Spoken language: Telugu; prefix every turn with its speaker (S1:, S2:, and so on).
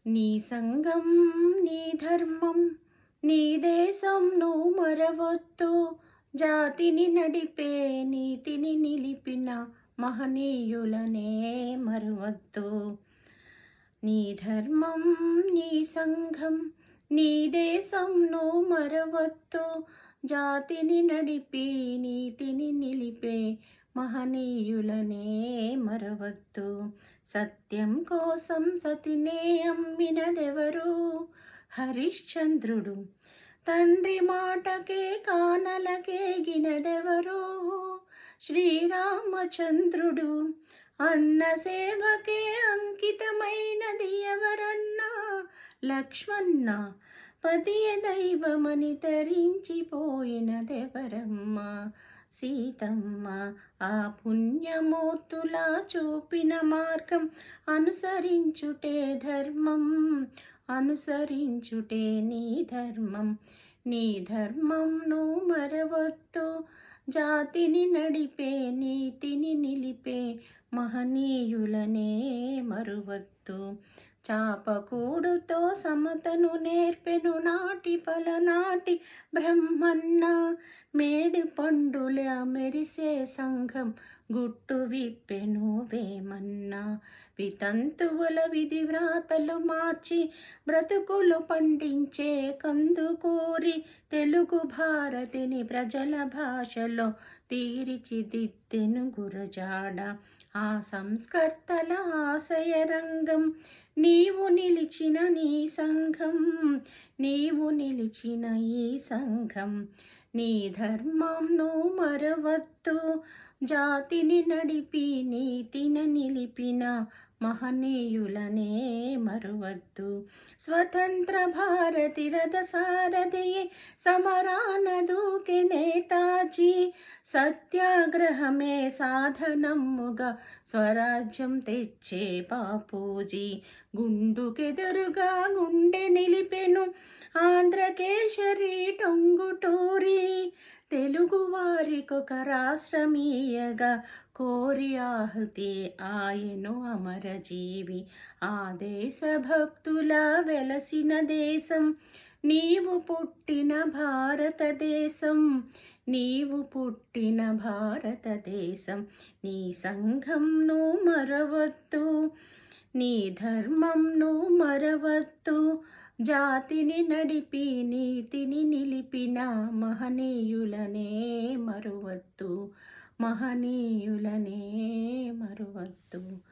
S1: నీ సంఘం నీ ధర్మం నీ దేశం నువ్వు మరవొద్దు. జాతిని నడిపే నీతిని నిలిపిన మహనీయులనే మరవద్దు. నీ ధర్మం నీ సంఘం నీ దేశం నువ్వు మరవద్దు. జాతిని నడిపి నీతిని నిలిపే మహనీయులనే మరవద్దు. సత్యం కోసం సతినే అమ్మినదెవరు? హరిశ్చంద్రుడు. తండ్రి మాటకే కానలకేగినదెవరు? శ్రీరామచంద్రుడు. అన్న సేవకే అంకితమైనది ఎవరన్నా? లక్ష్మణ. పతియే దైవమని తరించిపోయినదెవరమ్మా? సీతమ్మ. ఆ పుణ్యమూర్తులా చూపిన మార్గం అనుసరించుటే ధర్మం, అనుసరించుటే నీ ధర్మం. నీ ధర్మం నువ్వు మరవద్దు. జాతిని నడిపే నీతిని నిలిపే మహనీయులనే మరువద్దు. చాపకూడుతో సమతను నేర్పెను నాటి పలనాటి బ్రహ్మన్న. మేడి పండుల మెరిసే సంఘం గుట్టు విప్పెను వేమన్న. వితంతువుల విధి వ్రాతలు మార్చి బ్రతుకులు పండించే కందుకూరి తెలుగు భారతిని ప్రజల భాషలో తీర్చిదిద్దెను గురజాడ. ఆ సంస్కర్తల ఆశయ రంగం నీవు నిలిచిన నీ సంఘం, నీవు నిలిచిన ఈ సంఘం. నీ ధర్మం నువ్వు మరవద్దు. జాతిని నడిపి నీతిని నిలిపిన మహనీయులనే మరువద్దు. స్వతంత్ర భారతి రథసారథియే సమరాన దూకె నేతాజీ. సత్యాగ్రహమే సాధనముగా స్వరాజ్యం తెచ్చే బాపూజీ. గుండుకెదురుగా గుండె నిలిపెను ఆంధ్రకేశరి టొంగుటూరి. తెలుగు వారికొక రాష్ట్రమీయగా కోరి ఆహుతి ఆయను అమరజీవి. ఆ దేశ భక్తుల వెలసిన దేశం నీవు పుట్టిన భారతదేశం, నీవు పుట్టిన భారతదేశం. నీ సంఘం నువ్వు మరవద్దు. నీ ధర్మం నువ్వు మరవద్దు. జాతిని నడిపి నీతిని నిలిపిన మహనీయులనే మరువద్దు, మహనీయులనే మరువద్దు.